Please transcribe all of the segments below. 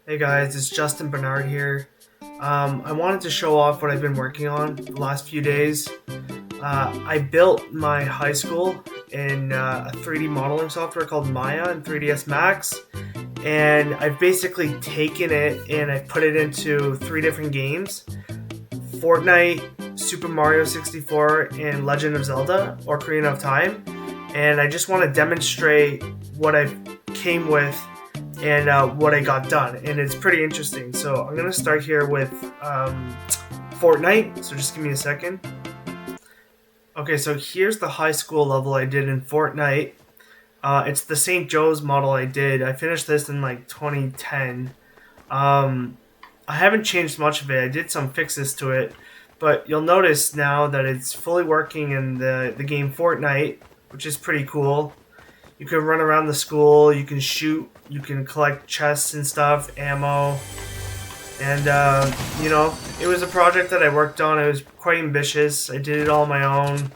Hey guys, it's Justin Bernard here. I wanted to show off what I've been working on the last few days. I built my high school in a 3D modeling software called Maya and 3ds Max, and I've basically taken it and I've put it into three different games: Fortnite, Super Mario 64, and Legend of Zelda: Ocarina of Time. And I just want to demonstrate what I came with and what I got done, and it's pretty interesting. So I'm gonna start here with Fortnite. So just give me a second. Okay, so here's the high school level I did in Fortnite. It's the St. Joe's model I did. I finished this in like 2010. Um, I haven't changed much of it. I did some fixes to it, but you'll notice now that it's fully working in the game Fortnite, which is pretty cool. You can run around the school, you can shoot, you can collect chests and stuff, ammo, and it was a project that I worked on. It was quite ambitious. I did it all on my own.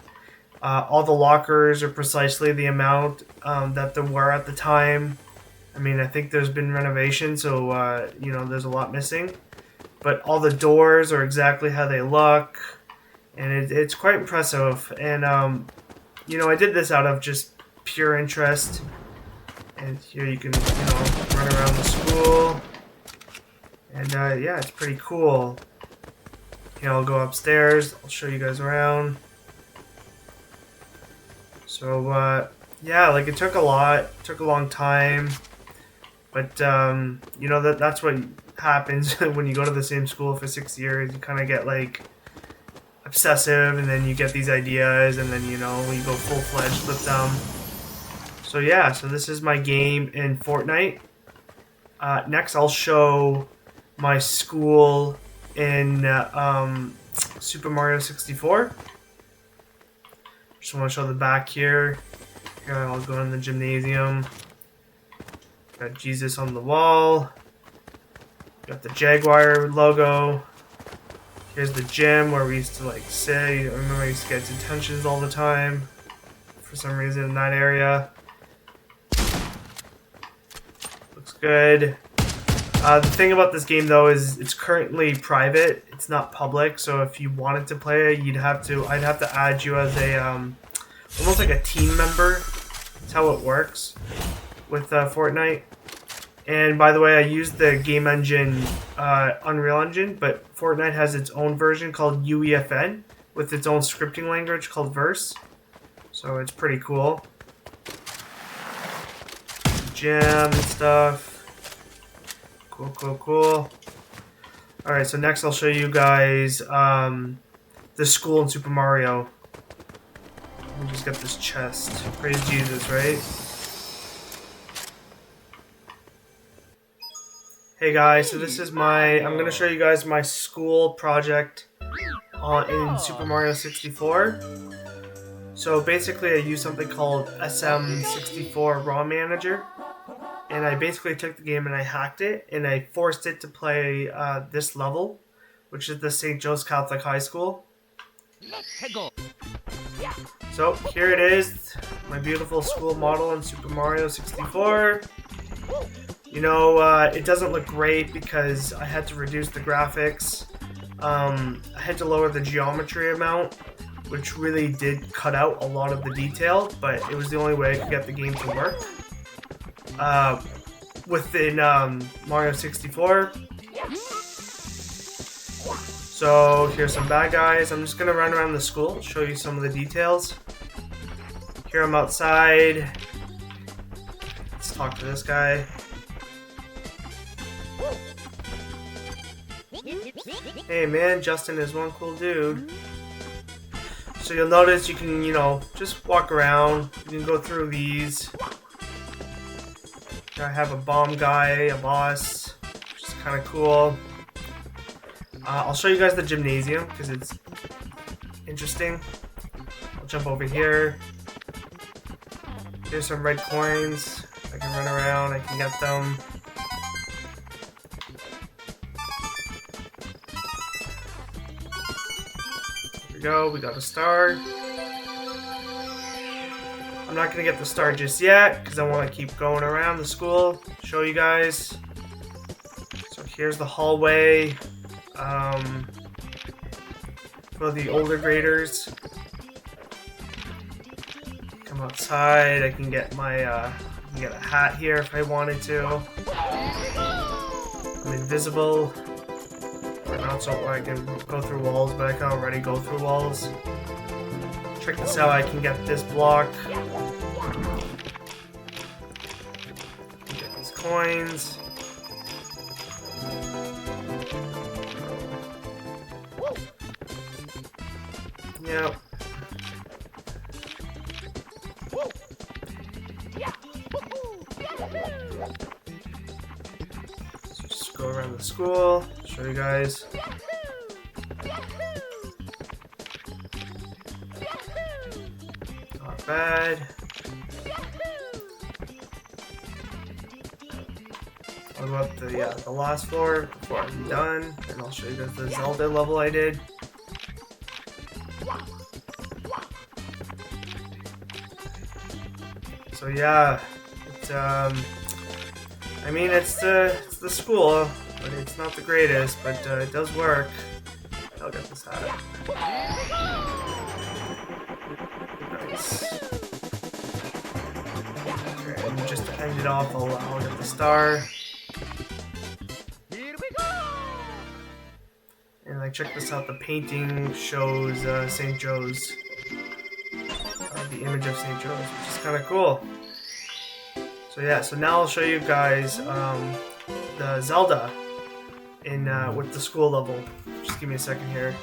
All the lockers are precisely the amount that there were at the time. I mean, I think there's been renovation, so there's a lot missing. But all the doors are exactly how they look, and it's quite impressive. And I did this out of just pure interest. And here you can, run around the school. And yeah, it's pretty cool. I'll go upstairs. I'll show you guys around. So yeah, like it took a lot. It took a long time. But that's what happens when you go to the same school for 6 years. You kind of get like obsessive, and then you get these ideas, and then you go full-fledged with them. So yeah, so this is my game in Fortnite. Next, I'll show my school in Super Mario 64. Just want to show the back here. Here, I'll go in the gymnasium. Got Jesus on the wall. Got the Jaguar logo. Here's the gym where we used to like sit. I remember I used to get detentions all the time for some reason in that area. Looks good. The thing about this game though is it's currently private. It's not public. So if you wanted to play it, I'd have to add you as a almost like a team member. That's how it works with Fortnite. And by the way, I used the game engine Unreal Engine, but Fortnite has its own version called UEFN with its own scripting language called Verse. So it's pretty cool. Gym and stuff. Cool. Alright, so next I'll show you guys the school in Super Mario. Let me just get this chest. Praise Jesus, right? Hey guys, so this is I'm going to show you guys my school project in Super Mario 64. So basically I use something called SM64 RAW Manager. And I basically took the game and I hacked it, and I forced it to play this level, which is the St. Joe's Catholic High School. So here it is, my beautiful school model in Super Mario 64. It doesn't look great because I had to reduce the graphics. I had to lower the geometry amount, which really did cut out a lot of the detail, but it was the only way I could get the game to work. Within Mario 64. So here's some bad guys. I'm just gonna run around the school, show you some of the details. Here I'm outside. Let's talk to this guy. Hey man, Justin is one cool dude. So you'll notice you can, just walk around. You can go through these. I have a bomb guy, a boss, which is kind of cool. I'll show you guys the gymnasium because it's interesting. I'll jump over here. Here's some red coins. I can run around, I can get them. Here we go, we got a star. I'm not going to get the star just yet because I want to keep going around the school, show you guys. here's the hallway for the older graders. Come outside. I can get my get a hat here if I wanted to. I'm invisible. Or not, so I can go through walls, but I can already go through walls. Check this out. I can get this block. Get these coins. Yep. Just go around the school, show you guys. Not bad. I'll go up the last floor before I'm done, and I'll show you guys the Zelda level I did. So yeah, it's I mean it's the school, but it's not the greatest, but it does work. I'll get this hat. Nice. Okay, and just to end it off, I'll get the star. And like, check this out. The painting shows St. Joe's. The image of St. Joe's, which is kind of cool. So yeah, so now I'll show you guys the Zelda in with the school level. Just give me a second here.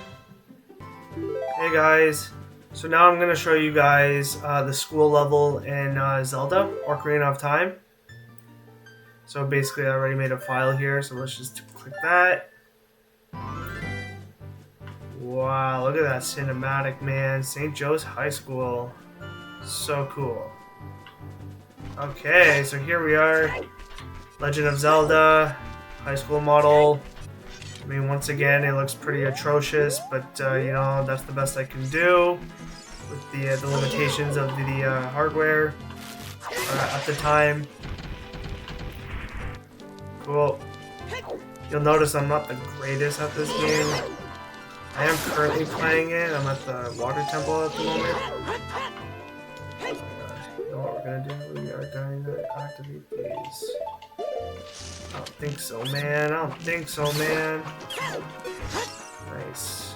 Hey guys, so now I'm gonna show you guys the school level in Zelda Ocarina of Time. So basically, I already made a file here, so let's just click that. Wow, look at that cinematic, man. St. Joe's High School. So cool. Okay, so here we are. Legend of Zelda, high school model. I mean, once again, it looks pretty atrocious, but you know, that's the best I can do with the limitations of the hardware at the time. Cool. You'll notice I'm not the greatest at this game. I am currently playing it. I'm at the water temple at the moment. You know what we're gonna do? We are going to activate these. I don't think so, man. I don't think so, man. Nice.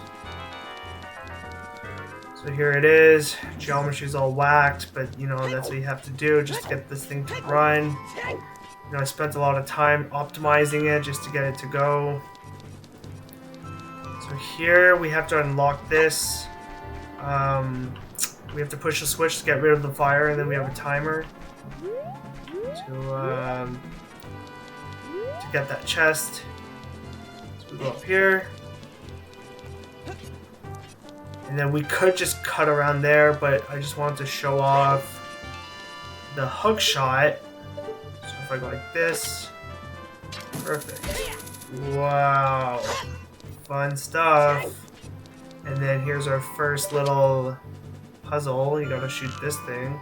So here it is. Geometry's all whacked, but you know, that's what you have to do just to get this thing to run. You know, I spent a lot of time optimizing it just to get it to go. So here we have to unlock this. We have to push the switch to get rid of the fire, and then we have a timer to get that chest. So we go up here. And then we could just cut around there, but I just wanted to show off the hook shot. So if I go like this, perfect. Wow, fun stuff. And then here's our first little puzzle. You gotta shoot this thing.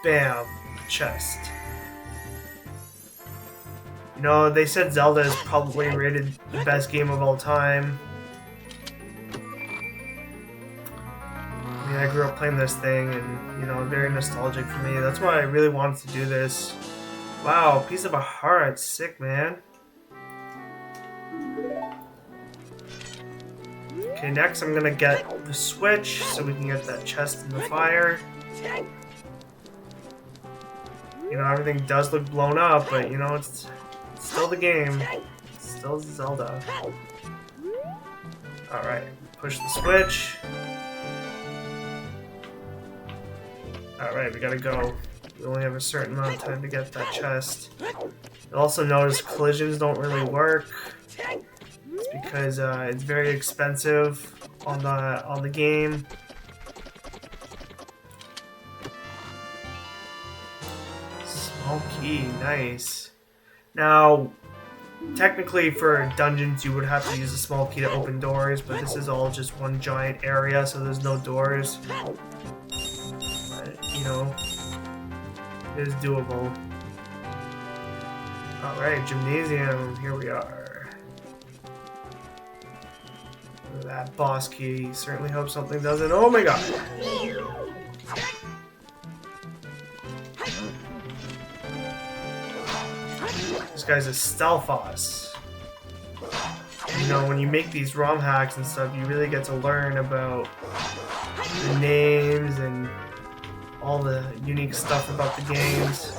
Bam, chest. You know, they said Zelda is probably rated the best game of all time. I mean, I grew up playing this thing, and you know, very nostalgic for me. That's why I really wanted to do this. Wow, piece of a heart, sick, man. Okay, next I'm gonna get the switch so we can get that chest in the fire. You know, everything does look blown up, but you know, it's still the game. It's still Zelda. Alright, push the switch. Alright, we gotta go. We only have a certain amount of time to get that chest. You'll also notice collisions don't really work. It's because it's very expensive on the game. Small key, nice. Now, technically for dungeons you would have to use a small key to open doors, but this is all just one giant area, so there's no doors. But, you know, it is doable. Alright, gymnasium, here we are. Look at that boss key. Certainly hope something doesn't. Oh my god! This guy's a stealth boss. You know, when you make these ROM hacks and stuff, you really get to learn about the names and all the unique stuff about the games.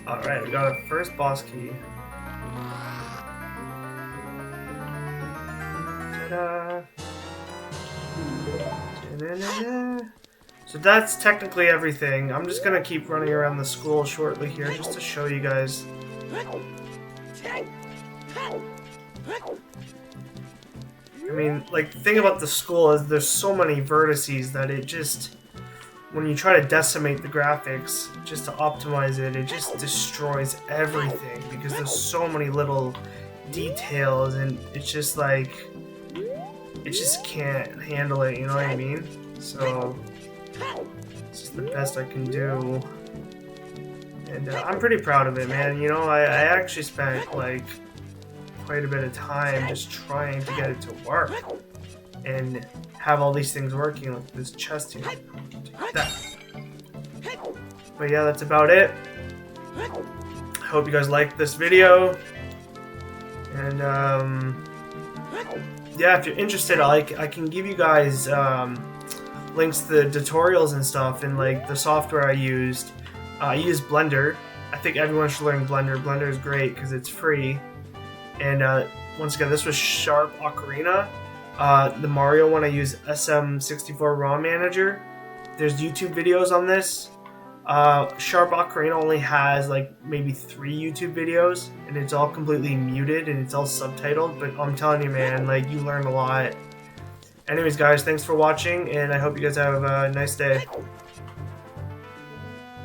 Alright, we got our first boss key. Ta-da! Ta-da-da-da. So that's technically everything. I'm just gonna keep running around the school shortly here just to show you guys. I mean, like, the thing about the school is there's so many vertices that it just, when you try to decimate the graphics just to optimize it, it just destroys everything because there's so many little details and it's just like, it just can't handle it, you know what I mean? So, it's just the best I can do. And I'm pretty proud of it, man. You know, I actually spent, like, quite a bit of time just trying to get it to work and have all these things working, like this chest here. Take that. But yeah, that's about it. I hope you guys liked this video. And yeah, if you're interested, I can give you guys links to the tutorials and stuff and like the software I used. I used Blender. I think everyone should learn Blender. Blender is great because it's free. And once again, this was Sharp Ocarina. The Mario one, I use SM64 ROM Manager. There's YouTube videos on this. Sharp Ocarina only has like maybe 3 YouTube videos, and it's all completely muted and it's all subtitled. But I'm telling you, man, like you learn a lot. Anyways, guys, thanks for watching, and I hope you guys have a nice day.